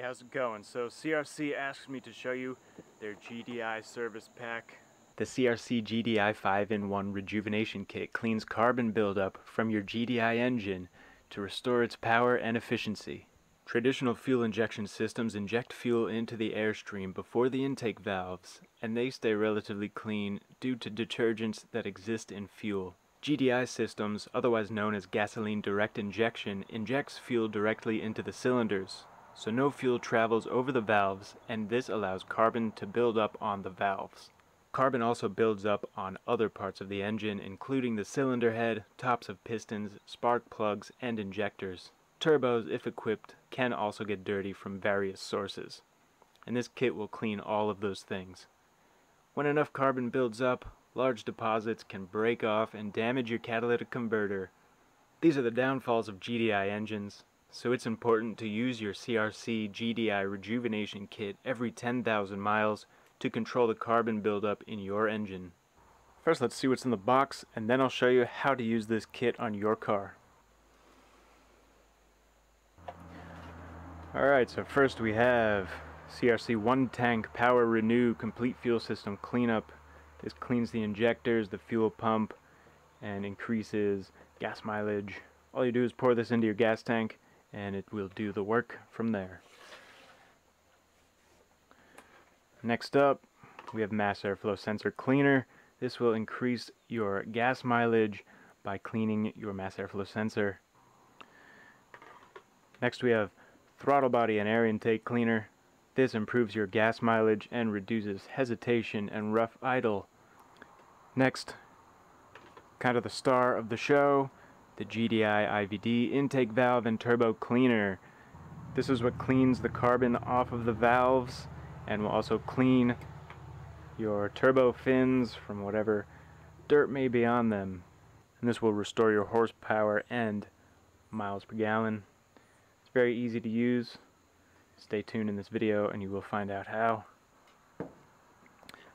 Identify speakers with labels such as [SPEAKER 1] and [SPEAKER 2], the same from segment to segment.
[SPEAKER 1] how's it going? So CRC asked me to show you their GDI service pack. The CRC GDI 5-in-1 Rejuvenation Kit cleans carbon buildup from your GDI engine to restore its power and efficiency. Traditional fuel injection systems inject fuel into the airstream before the intake valves, and they stay relatively clean due to detergents that exist in fuel. GDI systems, otherwise known as gasoline direct injection, injects fuel directly into the cylinders, so no fuel travels over the valves, and this allows carbon to build up on the valves. Carbon also builds up on other parts of the engine, including the cylinder head, tops of pistons, spark plugs, and injectors. Turbos, if equipped, can also get dirty from various sources, and this kit will clean all of those things. When enough carbon builds up, large deposits can break off and damage your catalytic converter. These are the downfalls of GDI engines, so it's important to use your CRC GDI Rejuvenation Kit every 10,000 miles to control the carbon buildup in your engine. First, let's see what's in the box, and then I'll show you how to use this kit on your car. Alright, so first we have CRC 1-tank Power Renew Complete Fuel System Cleanup. This cleans the injectors, the fuel pump, and increases gas mileage. All you do is pour this into your gas tank, and it will do the work from there. Next up, we have Mass Airflow Sensor Cleaner. This will increase your gas mileage by cleaning your mass airflow sensor. Next we have Throttle Body and Air Intake Cleaner. This improves your gas mileage and reduces hesitation and rough idle. Next, kind of the star of the show, the GDI IVD Intake Valve and Turbo Cleaner. This is what cleans the carbon off of the valves and will also clean your turbo fins from whatever dirt may be on them. And this will restore your horsepower and miles per gallon. It's very easy to use. Stay tuned in this video and you will find out how.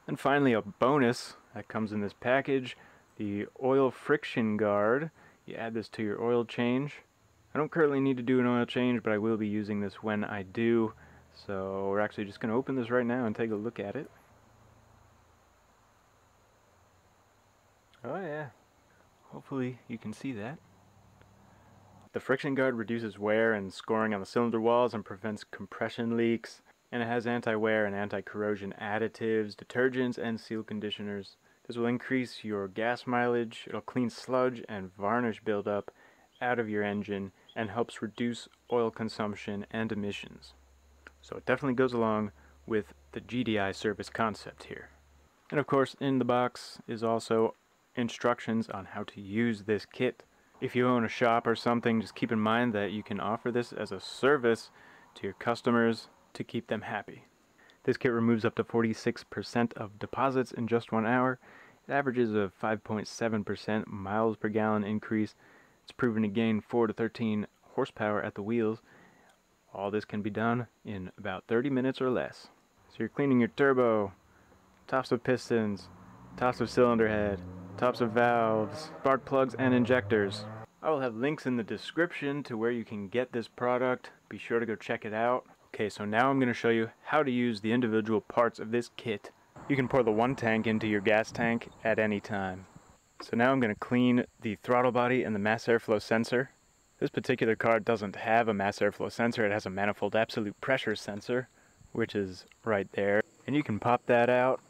[SPEAKER 1] And finally, a bonus that comes in this package, the oil friction guard. You add this to your oil change. I don't currently need to do an oil change, but I will be using this when I do. So we're actually just going to open this right now and take a look at it. Oh yeah, hopefully you can see that. The friction guard reduces wear and scoring on the cylinder walls and prevents compression leaks, and it has anti-wear and anti-corrosion additives, detergents, and seal conditioners. This will increase your gas mileage, it'll clean sludge and varnish buildup out of your engine, and helps reduce oil consumption and emissions. So it definitely goes along with the GDI service concept here. And of course, in the box is also instructions on how to use this kit. If you own a shop or something, just keep in mind that you can offer this as a service to your customers to keep them happy. This kit removes up to 46% of deposits in just 1 hour. It averages a 5.7% miles per gallon increase. It's proven to gain 4 to 13 horsepower at the wheels. All this can be done in about 30 minutes or less. So you're cleaning your turbo, tops of pistons, tops of cylinder head, tops of valves, spark plugs, and injectors. I will have links in the description to where you can get this product. Be sure to go check it out. Okay, so now I'm going to show you how to use the individual parts of this kit. You can pour the 1 tank into your gas tank at any time. So now I'm going to clean the throttle body and the mass airflow sensor. This particular car doesn't have a mass airflow sensor, it has a manifold absolute pressure sensor, which is right there. And you can pop that out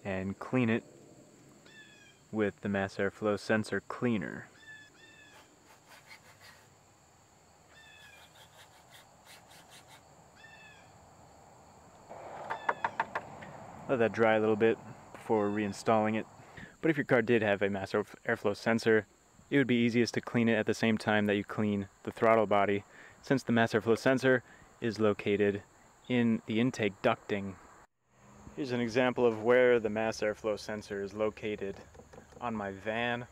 [SPEAKER 1] and clean it with the mass airflow sensor cleaner. Let that dry a little bit before reinstalling it. But if your car did have a mass airflow sensor, it would be easiest to clean it at the same time that you clean the throttle body, since the mass airflow sensor is located in the intake ducting. Here's an example of where the mass airflow sensor is located on my van.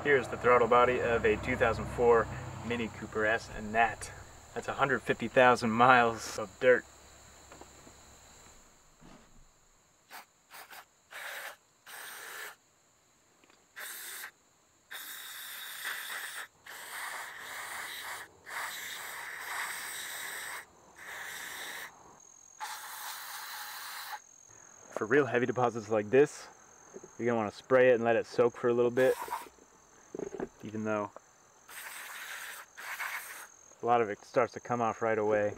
[SPEAKER 1] Here's the throttle body of a 2004 Mini Cooper S and Nat. That's 150,000 miles of dirt. For real heavy deposits like this, you're going to want to spray it and let it soak for a little bit, even though a lot of it starts to come off right away.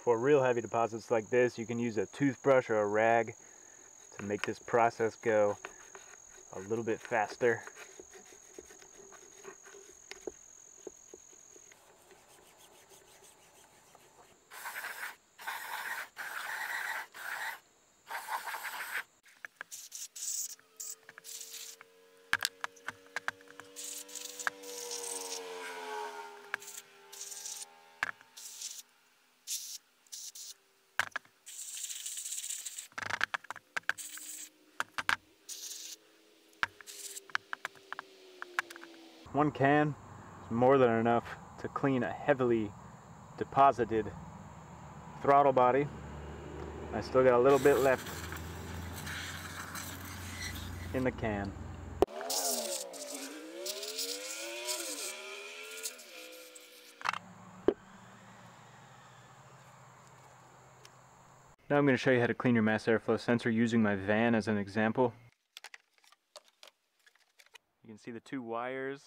[SPEAKER 1] For real heavy deposits like this, you can use a toothbrush or a rag to make this process go a little bit faster. One can is more than enough to clean a heavily deposited throttle body. I still got a little bit left in the can. Now I'm going to show you how to clean your mass airflow sensor using my van as an example. You can see the two wires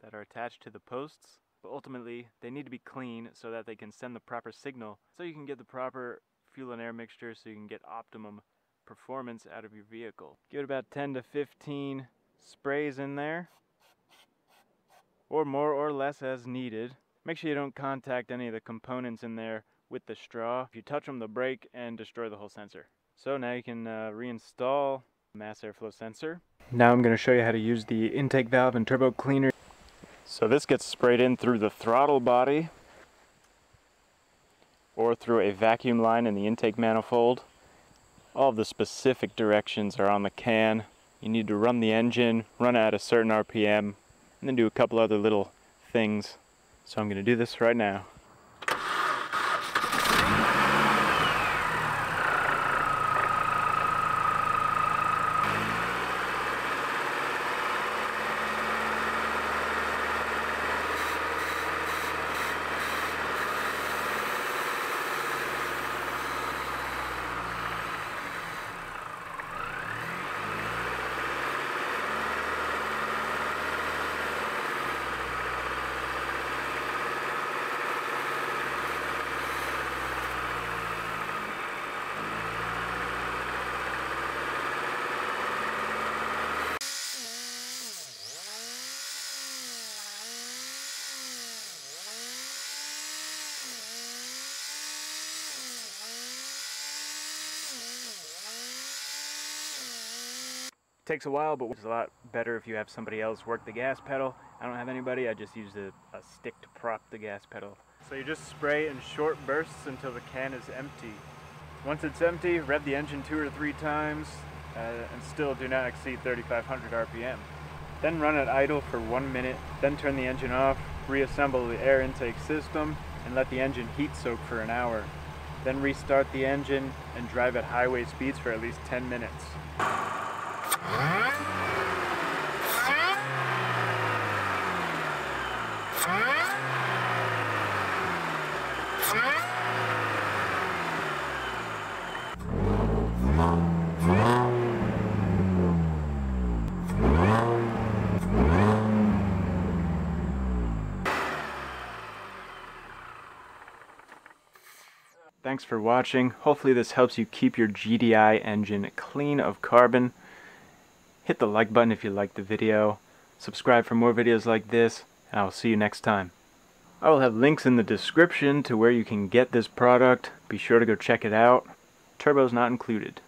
[SPEAKER 1] that are attached to the posts, but ultimately they need to be clean so that they can send the proper signal so you can get the proper fuel and air mixture so you can get optimum performance out of your vehicle. Give it about 10 to 15 sprays in there, or more or less as needed. Make sure you don't contact any of the components in there with the straw. If you touch them, they'll break and destroy the whole sensor. So now you can reinstall the mass airflow sensor. Now I'm going to show you how to use the intake valve and turbo cleaner. So this gets sprayed in through the throttle body or through a vacuum line in the intake manifold. All of the specific directions are on the can. You need to run the engine, run it at a certain RPM, and then do a couple other little things. So I'm going to do this right now. Takes a while, but it's a lot better if you have somebody else work the gas pedal. I don't have anybody, I just use a stick to prop the gas pedal. So you just spray in short bursts until the can is empty. Once it's empty, rev the engine 2 or 3 times and still do not exceed 3,500 RPM. Then run at idle for 1 minute, then turn the engine off, reassemble the air intake system, and let the engine heat soak for an hour. Then restart the engine and drive at highway speeds for at least 10 minutes. Thanks for watching. Hopefully this helps you keep your GDI engine clean of carbon. Hit the like button if you liked the video. Subscribe for more videos like this, and I will see you next time. I will have links in the description to where you can get this product. Be sure to go check it out. Turbo's not included.